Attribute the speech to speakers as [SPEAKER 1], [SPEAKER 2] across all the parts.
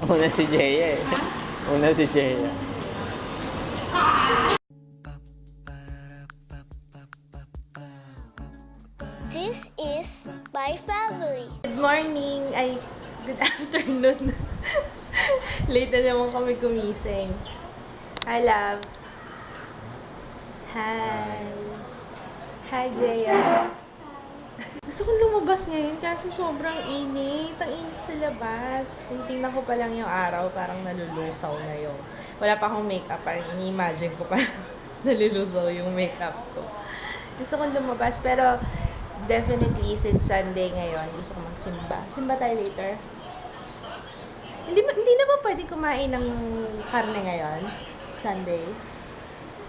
[SPEAKER 1] Una si Jeya eh. Una si Jeya.
[SPEAKER 2] This is my family.
[SPEAKER 3] Good morning! Ay, good afternoon. Late na naman kami gumising. Hi, love. Hi. Hi, Jaya. Gusto kong lumabas ngayon kasi sobrang init. Ang init sa labas. Tingnan ko pa lang yung araw, parang nalulusaw na yung... Wala pa akong makeup, parang ini-imagine ko pa nalulusaw yung makeup ko. Gusto kong lumabas, pero definitely since Sunday ngayon, gusto ko magsimba. Simba tayo later. Hindi na ba pwede kumain ng karne ngayon? Sunday?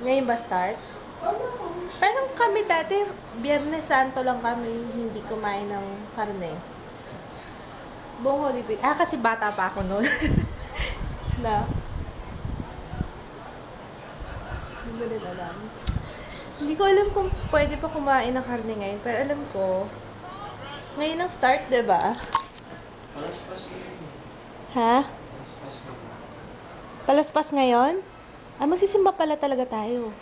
[SPEAKER 3] Ngayon ba start? Parang kami dati, Biyernes Santo lang kami hindi kumain ng karne. Buong Holy Week. Kasi bata pa ako noon. Na. Hindi ko din alam. Hindi ko alam kung pwede pa kumain ng karne ngayon. Pero alam ko, ngayon ang start, diba?
[SPEAKER 1] Palaspas ngayon.
[SPEAKER 3] Ha?
[SPEAKER 1] Palaspas ngayon.
[SPEAKER 3] Palaspas ngayon? Magsisimba pala talaga tayo.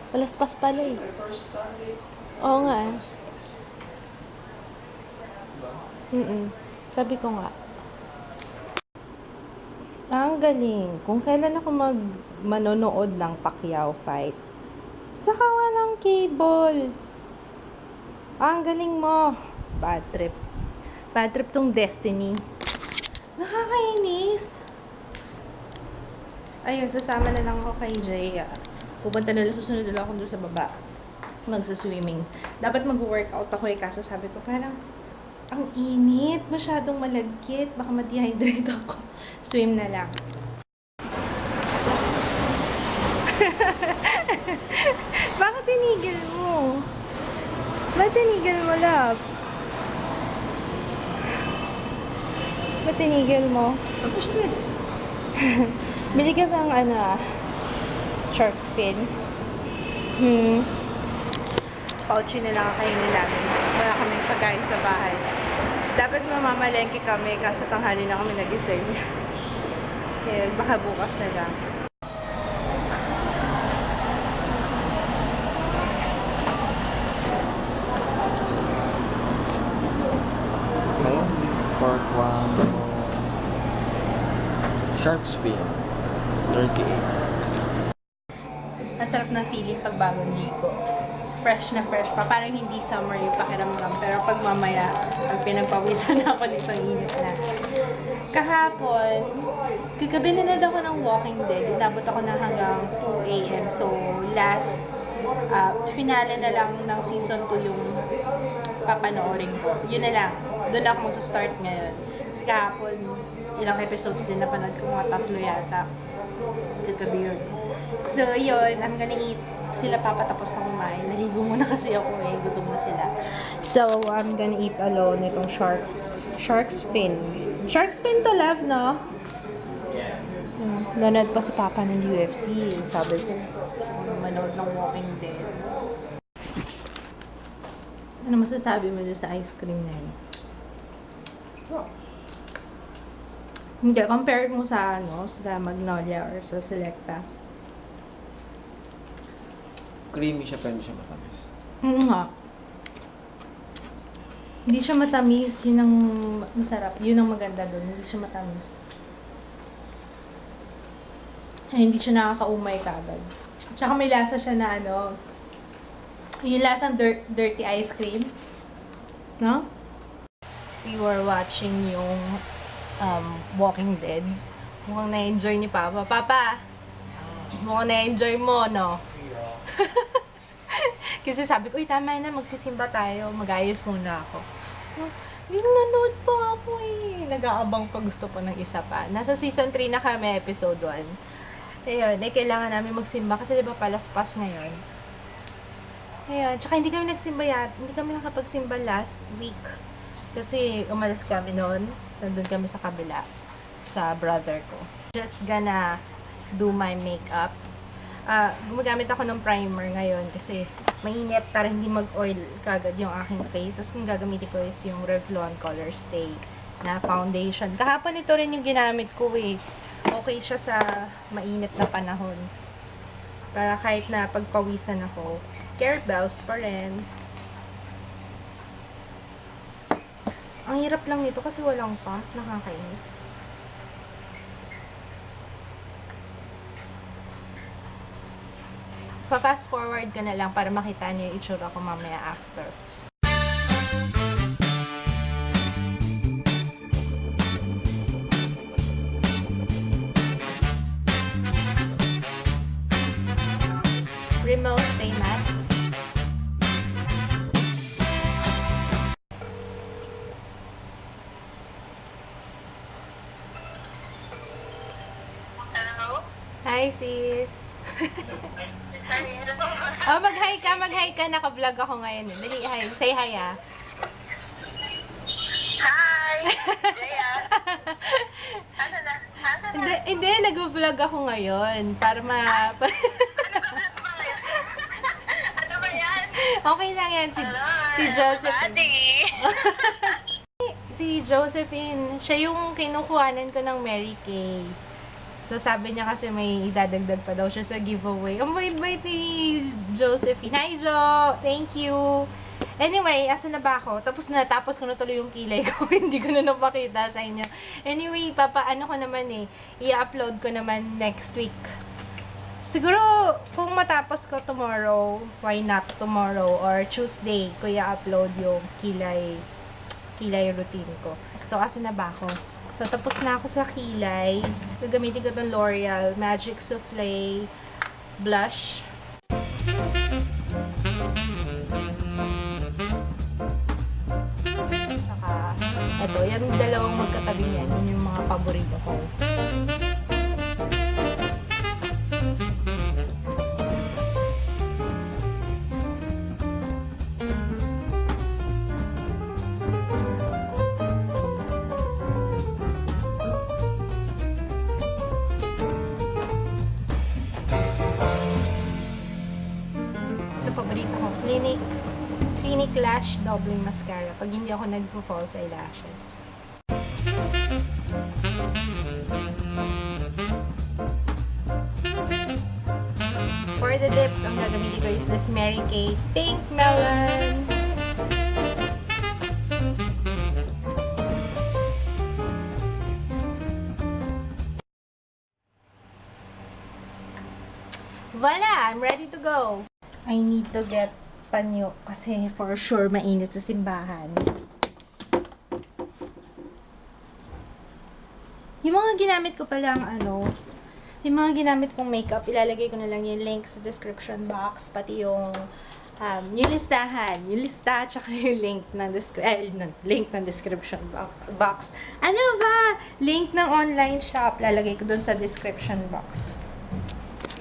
[SPEAKER 3] Palaspas pala eh.
[SPEAKER 1] First Sunday.
[SPEAKER 3] Oo nga eh.
[SPEAKER 1] Diba?
[SPEAKER 3] Sabi ko nga. Ang galing. Kung kailan ako manonood ng Pacquiao fight, saka walang cable. Ang galing mo. Bad trip. Bad trip tong Destiny. Nakakainis. Ayun, sasama na lang ako kay Jay. Pupunta na lang, susunod na lang ako doon sa baba. Magsa-swimming. Dapat mag-workout ako eh, kaso sabi ko parang ang init, masyadong malagkit, baka ma-dehydrate ako. Swim na lang. Bakit tinigil mo? Bakit tinigil mo, love? Bakit tinigil mo?
[SPEAKER 1] Tapos na.
[SPEAKER 3] Bili ka sang shark fin. Pouchy na lang kainin namin. Wala kaming pagkain sa bahay. Dapat mamamalengke kami kasi tanghali na kami nagising. Kaya baka bukas na lang.
[SPEAKER 1] Okay. Pork one. Shark's fin. 38.
[SPEAKER 3] Ang sarap ng feeling pag bagong ligo. Fresh na fresh pa. Parang hindi summer yung pakiramdam. Pero pag mamaya, ang pinagpawisan na ako nito init na. Kahapon, kagabi nanood ako ng Walking Dead. Inabot ako na hanggang 2 a.m. So, last finale na lang ng season 2 yung papanoorin ko. Yun na lang. Doon ako magsa-start ngayon. Kasi kahapon, ilang episodes din napanood ko, mga 3 yata. Kagabi yun. So, yun. I'm gonna eat. Sila papatapos na kumain. Naligo muna kasi ako eh. Gutom na sila. So, I'm gonna eat alone itong shark's fin. Shark's fin to, love, no? Nanood pa si Papa ng UFC. Sabi ko, manood ng Walking Dead. Ano masasabi mo dun sa ice cream na yun? Hindi, compare mo sa sa Magnolia or sa Selecta.
[SPEAKER 1] Creamy siya pero hindi siya matamis.
[SPEAKER 3] Nga. Hindi siya matamis. Yun ang masarap. Yun ang maganda doon. Hindi siya matamis. Ay, hindi siya nakakaumay kagad. Tsaka may lasa siya na yung lasang dirty ice cream. No? We were watching yung Walking Dead. Mukhang na-enjoy ni Papa. Papa! Mukhang na-enjoy mo, no? Kasi sabi ko, tama na, magsisimba tayo. Mag-ayos muna ako. Nanonood pa ako eh. Nag-aabang pa, gusto ko ng isa pa. Nasa season 3 na kami, episode 1. Ayun, kailangan namin magsimba kasi diba palaspas ngayon. Ayun, tsaka hindi kami nagsimba hindi kami nakapagsimba last week. Kasi umalis kami noon. Nandun kami sa kabila. Sa brother ko. Just gonna do my makeup. Gumagamit ako ng primer ngayon kasi mainit para hindi mag-oil kagad yung aking face. Tapos kung gagamitin ko is yung Revlon Color Stay na foundation. Kahapon ito rin yung ginamit ko eh. Okay siya sa mainit na panahon. Para kahit na pagpawisan ako, Care Bells pa rin. Ang hirap lang nito kasi walang pump. Nakakainis. Fast forward ka na lang para makita niyo yung itsura ko mamaya after. Rimmel Stay Matte.
[SPEAKER 2] Hello?
[SPEAKER 3] Hi sis!
[SPEAKER 2] Sorry, ano to?
[SPEAKER 3] Oh, mag-hi ka, mag-hi ka. Naka-vlog ako ngayon. Dali, hi. Say hi ah.
[SPEAKER 2] Hi! Jaya! Asa na? Asa na?
[SPEAKER 3] Hindi, nag-vlog ako ngayon. Para
[SPEAKER 2] Ano ba yan? Ano ba yan?
[SPEAKER 3] Okay lang yan. Si Josephine.
[SPEAKER 2] Buddy!
[SPEAKER 3] Si Josephine, siya yung kinukuhanan ko ng Mary Kay. So, sabi niya kasi may idadagdag pa daw siya sa giveaway. Ang bait-bait ni Josephine. Hi, Jo! Thank you! Anyway, asa na ba ako? Tapos ko na tuloy yung kilay ko. Hindi ko na napakita sa inyo. Anyway, papaano ko naman eh. I-upload ko naman next week. Siguro, kung matapos ko tomorrow, why not tomorrow or Tuesday, ko i-upload yung kilay routine ko. So, asa na ba ako? So, tapos na ako sa kilay. Gagamitin ko itong L'Oreal Magic Soufflé Blush. Saka, ito, yan dalawang magkatabi niyan. Yun yung mga paborito ko. Paborito ko, Clinique Lash Doubling Mascara. Pag hindi ako nagpo-false eyelashes. For the lips, ang gagamitin ko is this Mary Kay Pink Melon. Voila! I'm ready to go! I need to get panyo kasi for sure mainit sa simbahan. Yung mga ginamit ko palang yung mga ginamit kong makeup, ilalagay ko na lang yung link sa description box, pati yung listahan, yung lista, tsaka yung link ng description box. Ano ba? Link ng online shop, lalagay ko dun sa description box.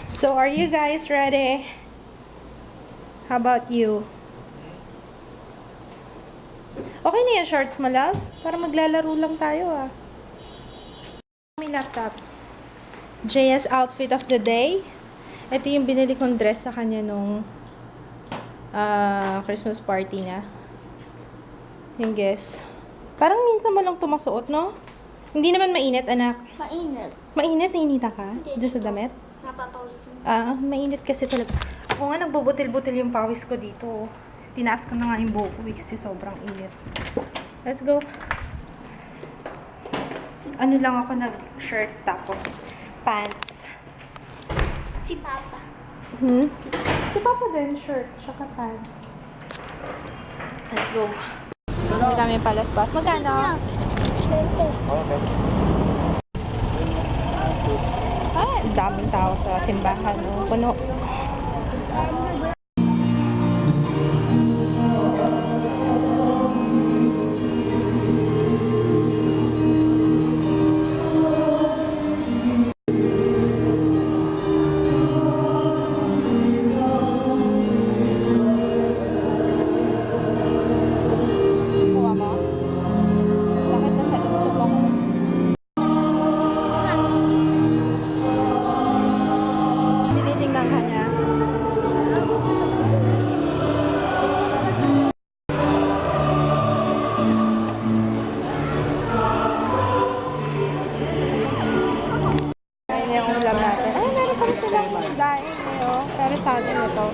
[SPEAKER 3] So, are you guys ready? How about you? Okay na yung shorts mo, love? Para maglalaro lang tayo, ah. May laptop. JS outfit of the day. Ito yung binili kong dress sa kanya nung Christmas party na. Yung guess. Parang minsan mo lang tumasuot, no? Hindi naman mainit, anak.
[SPEAKER 2] Mainit.
[SPEAKER 3] Mainit? Nainita ka?
[SPEAKER 2] Hindi.
[SPEAKER 3] Diyan sa damit?
[SPEAKER 2] Napapawisan.
[SPEAKER 3] Mainit kasi talaga. Ako nga, nagbubutil-butil yung pawis ko dito. Tinaas ko na nga yung buhok ko kasi sobrang init. Let's go. Ano lang ako nag-shirt tapos pants.
[SPEAKER 2] Si Papa.
[SPEAKER 3] Si Papa din, shirt, tsaka pants. Let's go. Hindi kami palaspas. Magkano?
[SPEAKER 1] Okay.
[SPEAKER 3] Ang daming tao sa simbahan. Oh. Puno. Kuha mo? Sakit na sa usok ako. Tinitingnan ka niya. to. Pero sa atin ito.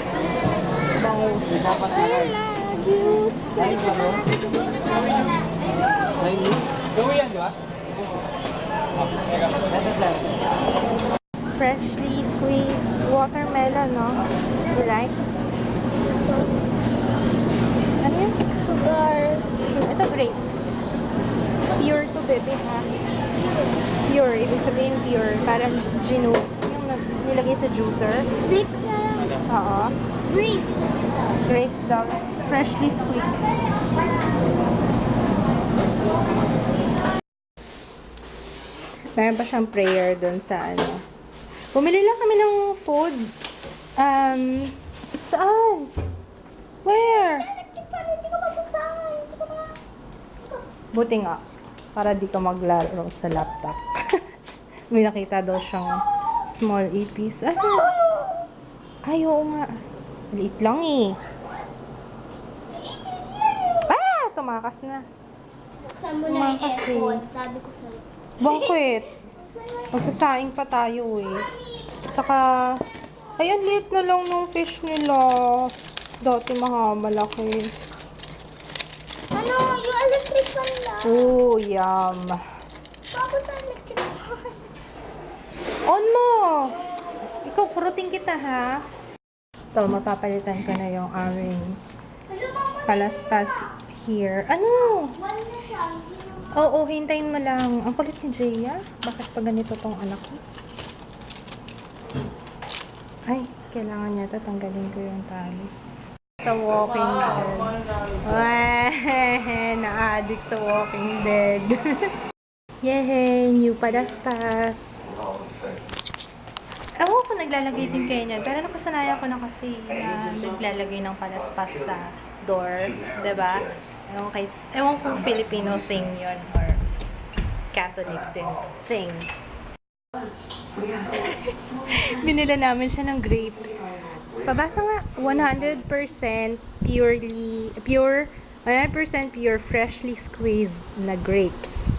[SPEAKER 3] Bangus.
[SPEAKER 1] Dapat na lang. Ay, ano? Ay, gawin yan, di ba? Ito, sir.
[SPEAKER 3] Freshly squeezed watermelon, no? You like? Ano yun?
[SPEAKER 2] Sugar.
[SPEAKER 3] Ito grapes. Pure to, baby, ha? Pure. Ibig sabihin pure. Parang ginuce. Yung nilagay sa juicer.
[SPEAKER 2] Grapes na lang.
[SPEAKER 3] Oo.
[SPEAKER 2] Grapes.
[SPEAKER 3] Grapes daw. Freshly squeezed. Meron pa siyang prayer dun sa ano. Bumili lang kami ng food. Saan? Where?
[SPEAKER 2] Hindi ko mabuksan. Hindi ko na.
[SPEAKER 3] Buti nga. Para di ka maglaro sa laptop. May nakita daw siyang small ipis. Asan? Ay, oo nga. Maliit lang eh. Ah! Tumakas na.
[SPEAKER 2] Buksan mo na yung
[SPEAKER 3] Kasi.
[SPEAKER 2] aircon. Sabi ko sa'yo.
[SPEAKER 3] Bakit? Magsasaing pa tayo eh. Saka, ayan, liit na lang ng fish nila. Dati malaki.
[SPEAKER 2] Ano? Yung electric fan lang.
[SPEAKER 3] Oh, yum.
[SPEAKER 2] Bakit ang electric fan?
[SPEAKER 3] On mo! Ikaw, kurutin kita ha. Ito, mapapalitan ko na yung aming palaspas here. Ano?
[SPEAKER 2] One na siya. Hindi na.
[SPEAKER 3] Oo, hintayin mo lang. Ang kulit ni Jaya. Bakit pa ganito tong anak ko? Ay, kailangan niya tatanggalin ko yung tali. Sa Walking Dead. Wah, na-addict sa Walking Dead. Yay! New palaspas. Ewan ko naglalagay din kayo niyan. Pero nakasanayan ko na kasi na naglalagay ng palaspas sa door. Diba? Ewan kung Filipino thing yon or Catholic din thing. Binila namin siya ng grapes. Pabasa nga, 100% pure, freshly squeezed na grapes.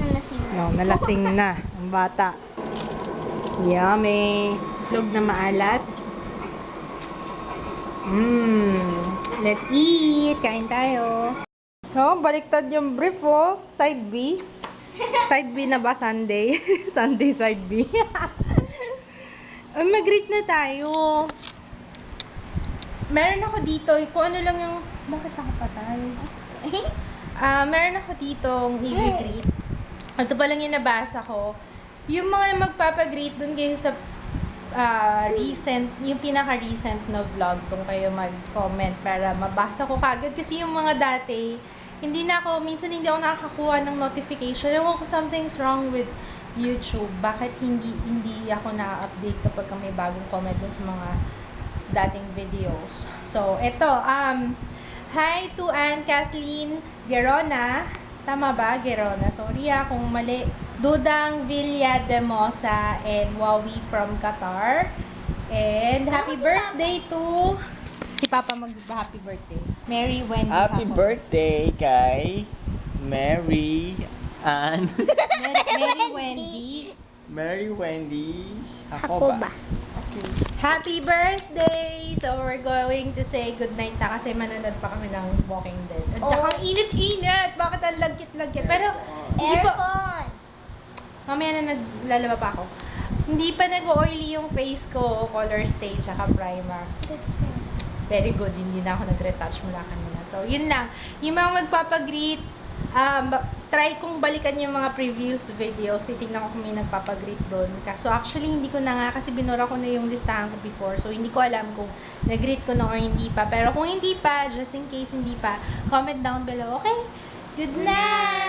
[SPEAKER 2] Nalasing na.
[SPEAKER 3] No, nalasing na ang bata. Yummy! Log na maalat. Let's eat! Kain tayo. No, baliktad yung brief, oh. Side B. Side B na ba Sunday? Sunday side B. Mag-greet na tayo. Meron ako dito, kung ano lang yung... Bakit nakapatay? Meron ako ditong i-greet. Ito pa lang yung nabasa ko. Yung mga magpapagreet dun kayo sa recent, yung pinaka-recent na vlog kung kayo mag-comment para mabasa ko kagad. Kasi yung mga dati, minsan hindi ako nakakakuha ng notification. Ewan ko, something's wrong with YouTube. Bakit hindi ako na-update kapag may bagong comment dun sa mga dating videos. So, eto, hi to Anne Kathleen Gerona. Tama ba? Gerona. Sorry kung mali. Dudang Villa de Mosa and Wawi from Qatar. And happy birthday to si Papa happy birthday. Mary Wendy.
[SPEAKER 1] Happy birthday kay Mary Ann.
[SPEAKER 3] Mary Wendy.
[SPEAKER 1] Mary Wendy.
[SPEAKER 2] Ako ba?
[SPEAKER 1] Okay.
[SPEAKER 3] Happy birthday! So, we're going to say goodnight na kasi manonood pa kami ng Walking Dead. At saka ang init-init! Bakit ang lagkit-lagkit? Pero, hindi pa...
[SPEAKER 2] Aircon.
[SPEAKER 3] Mamaya na naglalaba pa ako. Hindi pa nag-oily yung face ko, color stage, saka primer. Very good. Hindi na ako nag-retouch mula kanina. So, yun lang. Yung mga magpapagreet, try kong balikan yung mga previous videos. Titignan ko kung may nagpapagreet doon. So, actually, hindi ko na nga kasi binura ko na yung listahan ko before. So, hindi ko alam kung nag-greet ko na or hindi pa. Pero kung hindi pa, just in case hindi pa, comment down below. Okay? Good night!